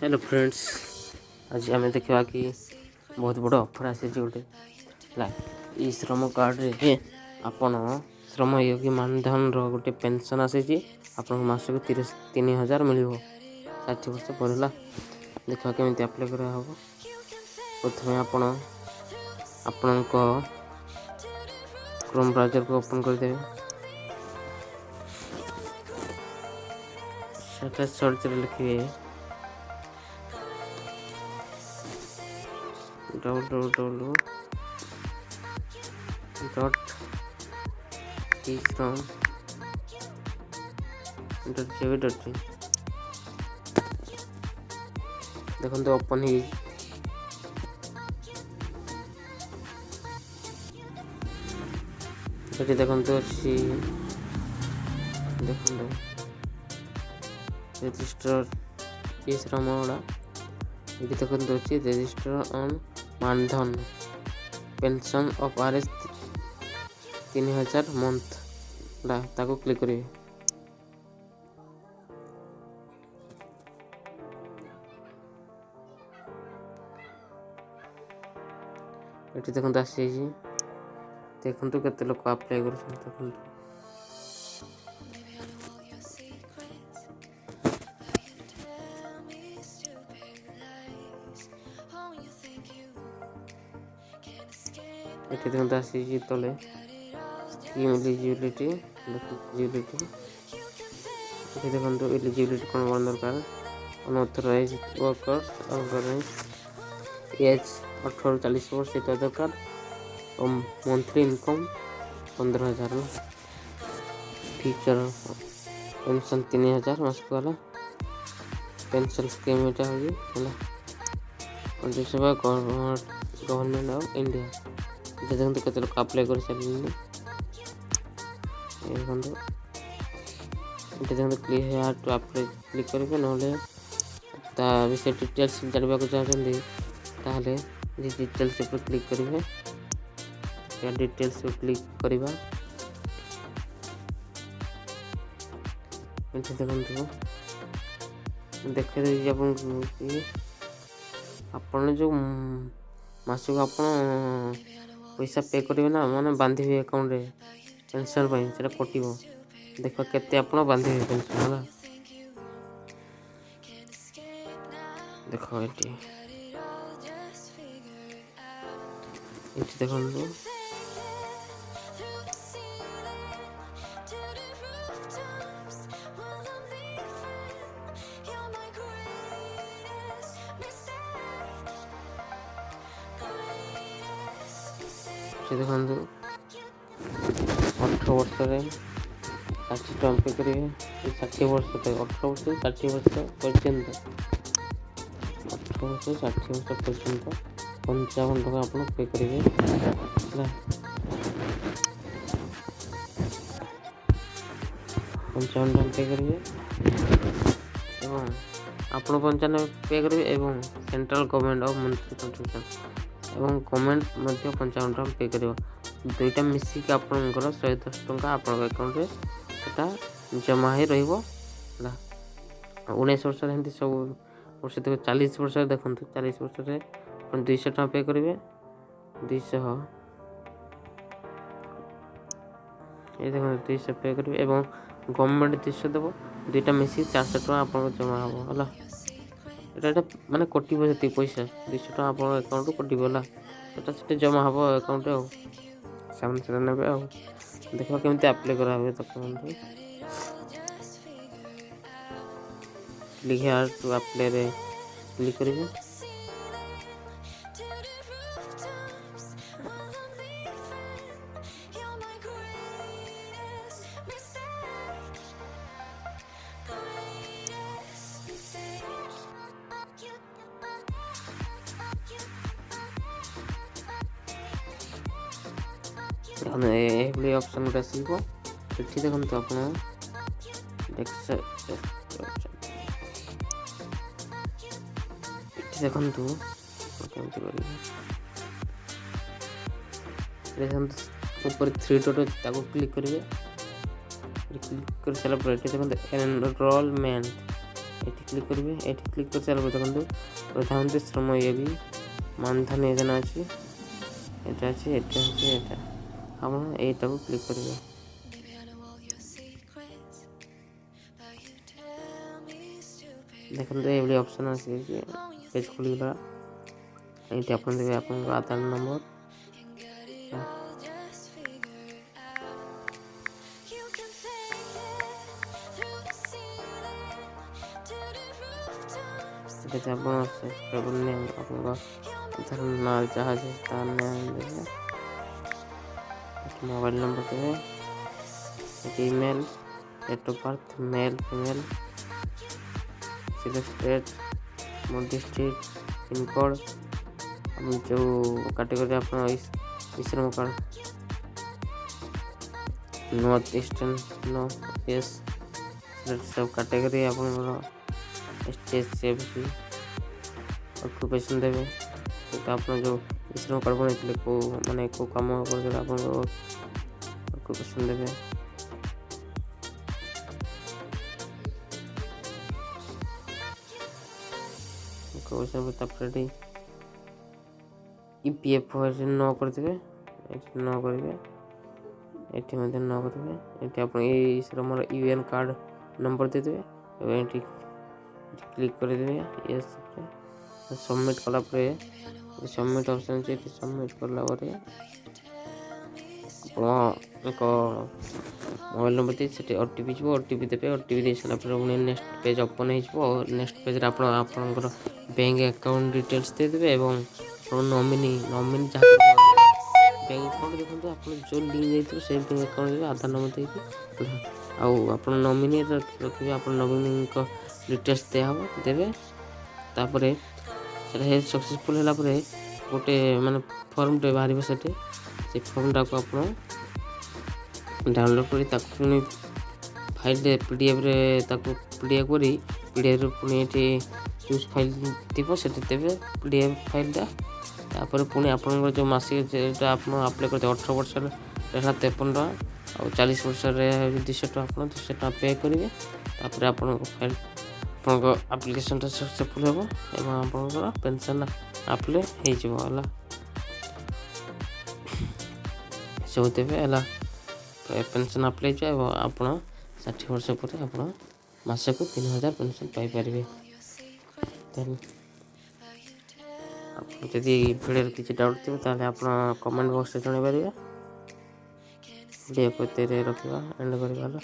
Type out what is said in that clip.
Hello friends, आज आम देखा कि बहुत बड़ ऑफर आसी गोटे ई श्रम कार्ड रे आपण श्रम योगी मानधन गोटे पेंशन आसी आप मासक 3,000 मिल 60 वर्ष पढ़ला देखा केमी अप्लाई कराब। प्रथम आपण क्रोम ब्राउजर को ओपन करदे, सर्च लिखे www.e-shram.gov.in। देखो ओपन ही देखो अच्छी देखो रजिस्टर ई-श्रम वाला ये देखो अच्छी register on Maandhan pension of RS 3,000 month ताको क्लिक करिए। ये देखो आसी देखो केते लोग अप्लाई कर ये देखो आसी तले स्कीम एलिजिबिलिटी ये देखो एलिजिबिलिटी कौन कौन दरकार अनऑथराइज वर्कर्स ऑर्गेनाइज एज 18 40 वर्ष ये दरकार और monthly income 15,000 future pension 3,000 mask वाला पेंशन स्कीम एटा हो गवर्नमेंट ऑफ इंडिया। देखते केते लोग अप्लाई कर सारे देखते क्लिक है टू अप्लाई क्लिक करेंगे ना विषय डिटेल्स जानवा चाहते ताहले डिटेल्स पर क्लिक करेंगे या डिटेल्स पर क्लिक करवा देखो देखे आपन जो मासक आप पैसा पे करेंगे ना माने बांधे अकाउंट रे पेंशन से कटो देख के बांधे पेंशन है देख ये देखो देखो 18 वर्ष 60 टका पे करेंगे 60 वर्ष 18 वर्ष 60 वर्ष पर्यंत 18 वर्ष 60 वर्ष पर्यंत 55 टका आप पे करेंगे 55 टका पे करेंगे आप 95 पे करेंगे एवं central government of monthly contribution एवं गवर्नमेंट 55 टका पे कर दुईटा मिसिक आपंकर 110 टका आप अकाउंट रे सेटा जमा ही रहिबो 19 वर्ष हिंदी सब वर्ष देखो 40 वर्ष देखो 40 वर्ष 200 टका पे करेंगे 200 ये देखो 200 पे करेंगे एवं गवर्नमेंट 200 देव दुईटा मिसिक 400 टका आप जमा हम है এটা মানে কটিব সেতি পয়সা 200 টাকা আপনার অ্যাকাউন্টে কটিব হলা সেটা জমা হব অ্যাকাউন্টে আর সামনে সেটা নেবে আর দেখো কেমতি অ্যাপ্লাই করা হবে তখন লিখে আর টু অ্যাপ্লাই রে ক্লিক করিবে एभली ऑप्शन गोटे आसो ये देखो आप देखु ऊपर 3 डॉट ताको क्लिक करेंगे क्लिक कर सारा पर देखो एनरोलमेंट ଏଠି କ୍ଲିକ୍ କରିବେ। ଏଠି କ୍ଲିକ୍ କରି ସାରିଲା ପରେ ଦେଖନ୍ତୁ ପ୍ରଧାନମନ୍ତ୍ରୀ ଶ୍ରମ yogi ମାନଧନ ଯୋଜନା ଅଛି, ଏଇଟା ଅଛି, ଏଇଟା ଅଛି, ଏଇଟା ଆପଣ ଏଇଟାକୁ କ୍ଲିକ୍ କରିବେ। ଦେଖନ୍ତୁ ଏଇଭଳି ଅପସନ୍ ଆସିଯାଇଛି, ପେଜ୍ ଖୋଲିଗଲା। ଏଇଠି ଆପଣ ଦେବେ ଆପଣଙ୍କ ଆଧାର ନମ୍ବର, ଏଠି ଆପଣ ସବସ୍କ୍ରାଇବର ନେମ୍ ଆପଣଙ୍କ ଆଧାର ନାଁ ଯାହା ଅଛି ତା ନେମ୍ ଦେବେ, ଏଠି ମୋବାଇଲ ନମ୍ବର ଦେବେ, ଏଠି email, date of birth male female, state, ମୋ ଡିଷ୍ଟ୍ରିକ୍ଟ, ପିନକୋଡ଼୍, ଆପଣ ଯେଉଁ କାଟେଗୋରୀ ଆପଣ ଶ୍ରମ card north eastern no yes सब कैटेगरी ଆପଣଙ୍କର STSC ଅକ୍ୟୁପେସନ୍ ଦେବେ। ଆପଣ ଯେଉଁ ଶ୍ରମ କାର୍ଡ଼ ବନେଇଥିଲେ କେଉଁ କାମ କରିଥିଲେ ଆପଣଙ୍କର ଅକ୍ୟୁପେସନ୍ ଦେବେ। ତାପରେ ଏଠି EPF ନ କରିଥିବେ, ଏଠି ନ କରିବେ, ଏଠି ମଧ୍ୟ ନ କରିବେ। ଏଠି ଆପଣ ଏଇ ଶ୍ରମର UN କାର୍ଡ଼ ନମ୍ବର ଦେଇଦେବେ ଏବଂ ଏଠି କ୍ଲିକ୍ କରିଦେବେ। ୟେସ୍ ସବମିଟ୍ କଲା ପରେ ସବମିଟ୍ ଅପସନ୍ ଅଛି, ଏଠି ସବମିଟ୍ କଲା ପରେ ଆପଣ ଏକ ମୋବାଇଲ୍ ନମ୍ବର ଦେଇ ସେଠି OTP ଯିବ, OTP ଦେବେ। OTP ଦେଇ ସାରିଲା ପରେ ପୁଣି ନେକ୍ସଟ ପେଜ୍ ଓପନ୍ ହେଇଯିବ। ନେକ୍ସଟ ପେଜ୍ରେ ଆପଣ ଆପଣଙ୍କର ବ୍ୟାଙ୍କ ଆକାଉଣ୍ଟ ଡିଟେଲ୍ସ ଦେଇଦେବେ ଏବଂ ନମିନି ଯାହା ବ୍ୟାଙ୍କ ଆକାଉଣ୍ଟ ଦେଖନ୍ତୁ ଆପଣ ଯେଉଁ ଲିଙ୍କ ଦେଇଥିବେ ସେଇ ବ୍ୟାଙ୍କ ଆକାଉଣ୍ଟ ଦେବେ ଆଧାର ନମ୍ବର ଦେଇକି, ଆଉ ଆପଣ ନମିନି ରଖିବେ, ଆପଣ ନମିନିଙ୍କ ଡିଟେଲ୍ସ ଦେବେ। ତାପରେ ସେଟା ସକ୍ସେସଫୁଲ୍ ହେଲା ପରେ ଗୋଟେ ଫର୍ମଟେ ବାହାରିବ ସେଠି, ସେ ଫର୍ମଟାକୁ ଆପଣ ଡାଉନଲୋଡ଼୍ କରି ତାକୁ ପୁଣି ଫାଇଲ୍ରେ PDFରେ ତାକୁ PDF କରି PDFରେ ପୁଣି ଏଠି ଚୁଜ୍ ଫାଇଲ୍ ଥିବ ସେଠି ଦେବେ PDF ଫାଇଲ୍ଟା। ତାପରେ ପୁଣି ଆପଣଙ୍କର ଯେଉଁ ମାସିକ ଯେଟା ଆପଣ ଆପ୍ଲାଏ କରିଥିବେ 18 ବର୍ଷରେ ହେଲା 53 ଟଙ୍କା, ଆଉ 40 ବର୍ଷରେ 200 ଟଙ୍କା, ଆପଣ 200 ଟଙ୍କା ପେ କରିବେ। ତାପରେ ଆପଣଙ୍କ ଆପ୍ଲିକେସନ୍ଟା ସକ୍ସେସଫୁଲ୍ ହେବ ଏବଂ ଆପଣଙ୍କର ପେନ୍ସନ୍ ଆପ୍ଲାଏ ହେଇଯିବ ହେଲା। ସବୁ ଦେବେ ହେଲା, ପେନ୍ସନ୍ ଆପ୍ଲାଏ ହେଇଯିବ ଏବଂ ଆପଣ 60 ବର୍ଷ ପରେ ଆପଣ ମାସକୁ 3000 ପେନ୍ସନ୍ ପାଇପାରିବେ। ଆପଣ ଯଦି ଭିଡ଼ିଓରେ କିଛି ଡାଉଟ୍ ଥିବ ତାହେଲେ ଆପଣ କମେଣ୍ଟ ବକ୍ସରେ ଜଣାଇପାରିବେ। ଭିଡ଼ିଓକୁ ଏତେ ରଖିବା ଏଣ୍ଡ କରିବା ହେଲା।